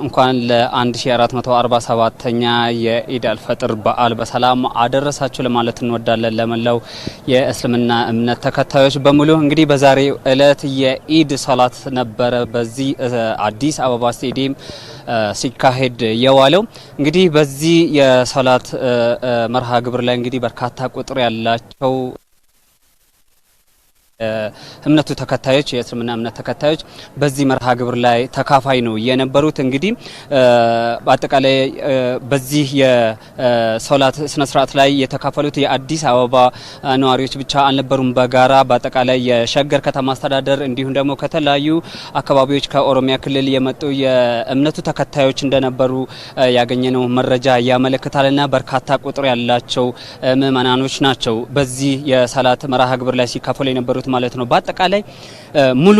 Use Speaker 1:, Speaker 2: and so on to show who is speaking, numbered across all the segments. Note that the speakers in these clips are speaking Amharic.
Speaker 1: እንኳን ለ1447ኛ የኢድ አልፈጥር በዓል በሰላም አደረሳችሁ ለማለት እንወዳለን። ለመላው የእስልምና እምነት ተከታዮች በሙሉ እንግዲህ በዛሬው ዕለት የኢድ ሶላት ነበረ በዚህ አዲስ አበባ ስቴዲየም ሲካሄድ የዋለው። እንግዲህ በዚህ የሶላት መርሃ ግብር ላይ እንግዲህ በርካታ ቁጥር ያላቸው እምነቱ ተከታዮች የእስልምና እምነት ተከታዮች በዚህ መርሃ ግብር ላይ ተካፋይ ነው የነበሩት። እንግዲህ በአጠቃላይ በዚህ የሶላት ስነ ስርዓት ላይ የተካፈሉት የአዲስ አበባ ነዋሪዎች ብቻ አልነበሩም። በጋራ በአጠቃላይ የሸገር ከተማ አስተዳደር እንዲሁም ደግሞ ከተለያዩ አካባቢዎች ከኦሮሚያ ክልል የመጡ የእምነቱ ተከታዮች እንደነበሩ ያገኘነው መረጃ ያመለክታልና በርካታ ቁጥር ያላቸው ምዕመናኖች ናቸው በዚህ የሶላት መርሃ ግብር ላይ ሲካፈሉ የነበሩት ማለት ነው። በአጠቃላይ ሙሉ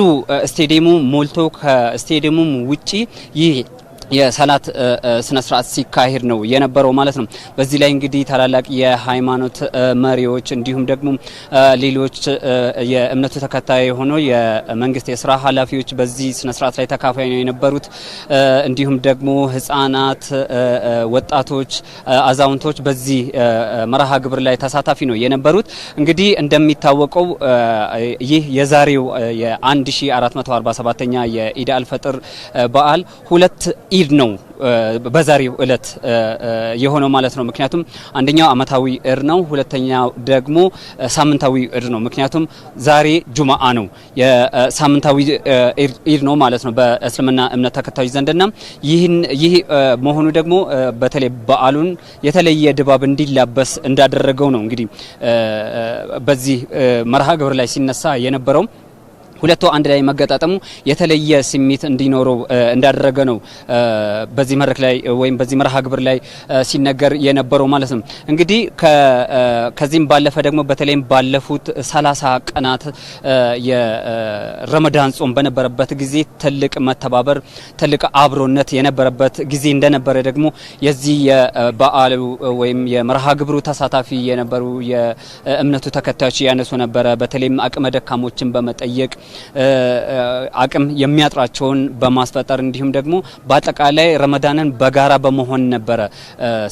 Speaker 1: ስቴዲየሙ ሞልቶ ከስቴዲየሙም ውጪ ይህ የሶላት ስነ ስርዓት ሲካሄድ ነው የነበረው ማለት ነው። በዚህ ላይ እንግዲህ ታላላቅ የሃይማኖት መሪዎች እንዲሁም ደግሞ ሌሎች የእምነቱ ተከታይ ሆኖ የመንግስት የስራ ኃላፊዎች በዚህ ስነ ስርዓት ላይ ተካፋይ ነው የነበሩት። እንዲሁም ደግሞ ህፃናት፣ ወጣቶች፣ አዛውንቶች በዚህ መርሃ ግብር ላይ ተሳታፊ ነው የነበሩት። እንግዲህ እንደሚታወቀው ይህ የዛሬው የ1447ኛ የኢድ አልፈጥር በዓል ሁለት ኢድ ነው በዛሬው ዕለት የሆነው ማለት ነው። ምክንያቱም አንደኛው አመታዊ ኢድ ነው፣ ሁለተኛው ደግሞ ሳምንታዊ ኢድ ነው። ምክንያቱም ዛሬ ጁማአ ነው፣ የሳምንታዊ ኢድ ነው ማለት ነው በእስልምና እምነት ተከታዮች ዘንድና ይህ መሆኑ ደግሞ በተለይ በዓሉን የተለየ ድባብ እንዲላበስ እንዳደረገው ነው እንግዲህ በዚህ መርሃ ግብር ላይ ሲነሳ የነበረው ሁለቱ አንድ ላይ መገጣጠሙ የተለየ ስሜት እንዲኖረው እንዳደረገ ነው በዚህ መድረክ ላይ ወይም በዚህ መርሃ ግብር ላይ ሲነገር የነበረው ማለት ነው። እንግዲህ ከዚህም ባለፈ ደግሞ በተለይም ባለፉት 30 ቀናት የረመዳን ጾም በነበረበት ጊዜ ትልቅ መተባበር፣ ትልቅ አብሮነት የነበረበት ጊዜ እንደነበረ ደግሞ የዚህ የበዓሉ ወይም የመርሃ ግብሩ ተሳታፊ የነበሩ የእምነቱ ተከታዮች ያነሱ ነበረ። በተለይም አቅመ ደካሞችን በመጠየቅ አቅም የሚያጥራቸውን በማስፈጠር እንዲሁም ደግሞ በአጠቃላይ ረመዳንን በጋራ በመሆን ነበረ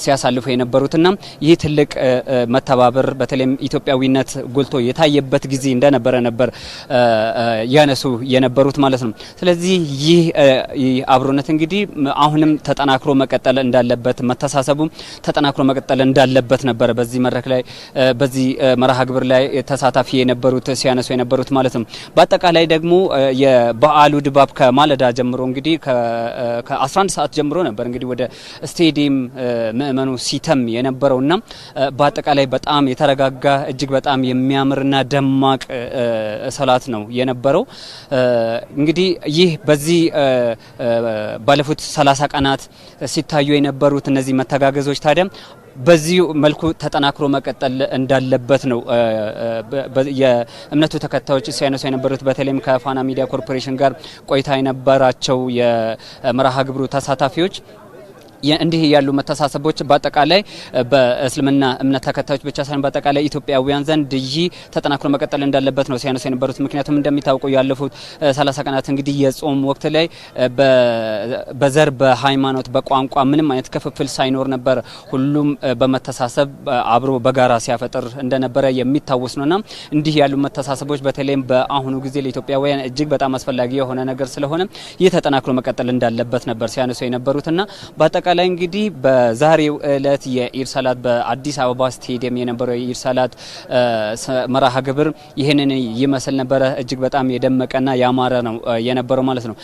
Speaker 1: ሲያሳልፉ የነበሩትና ይህ ትልቅ መተባበር በተለይም ኢትዮጵያዊነት ጎልቶ የታየበት ጊዜ እንደነበረ ነበር ያነሱ የነበሩት ማለት ነው። ስለዚህ ይህ አብሮነት እንግዲህ አሁንም ተጠናክሮ መቀጠል እንዳለበት፣ መተሳሰቡ ተጠናክሮ መቀጠል እንዳለበት ነበር በዚህ መድረክ ላይ በዚህ መርሃ ግብር ላይ ተሳታፊ የነበሩት ሲያነሱ የነበሩት ማለት ነው። በአጠቃላይ ደግሞ የበዓሉ ድባብ ከማለዳ ጀምሮ እንግዲህ ከ11 ሰዓት ጀምሮ ነበር እንግዲህ ወደ ስቴዲየም ምእመኑ ሲተም የነበረውና በአጠቃላይ በጣም የተረጋጋ እጅግ በጣም የሚያምርና ደማቅ ሶላት ነው የነበረው። እንግዲህ ይህ በዚህ ባለፉት 30 ቀናት ሲታዩ የነበሩት እነዚህ መተጋገዞች ታዲያ በዚህ መልኩ ተጠናክሮ መቀጠል እንዳለበት ነው የእምነቱ ተከታዮች ሲያነሱ የነበሩት። በተለይም ከፋና ሚዲያ ኮርፖሬሽን ጋር ቆይታ የነበራቸው የመርሃ ግብሩ ተሳታፊዎች እንዲህ ያሉ መተሳሰቦች በአጠቃላይ በእስልምና እምነት ተከታዮች ብቻ ሳይሆን በአጠቃላይ ኢትዮጵያውያን ዘንድ ይህ ተጠናክሮ መቀጠል እንዳለበት ነው ሲያነሱ የነበሩት። ምክንያቱም እንደሚታወቀው ያለፉት 30 ቀናት እንግዲህ የጾም ወቅት ላይ በዘር፣ በሃይማኖት፣ በቋንቋ ምንም አይነት ክፍፍል ሳይኖር ነበር ሁሉም በመተሳሰብ አብሮ በጋራ ሲያፈጥር እንደነበረ የሚታወስ ነውና እንዲህ ያሉ መተሳሰቦች በተለይም በአሁኑ ጊዜ ለኢትዮጵያውያን እጅግ በጣም አስፈላጊ የሆነ ነገር ስለሆነ ይህ ተጠናክሮ መቀጠል እንዳለበት ነበር ሲያነሱ የነበሩትና በአጠቃላይ እንግዲህ በዛሬው ዕለት የኢድ ሶላት በአዲስ አበባ ስቴዲየም የነበረው የኢድ ሶላት መርሃ ግብር ይህንን ይመስል ነበረ። እጅግ በጣም የደመቀና ያማረ ነው የነበረው ማለት ነው።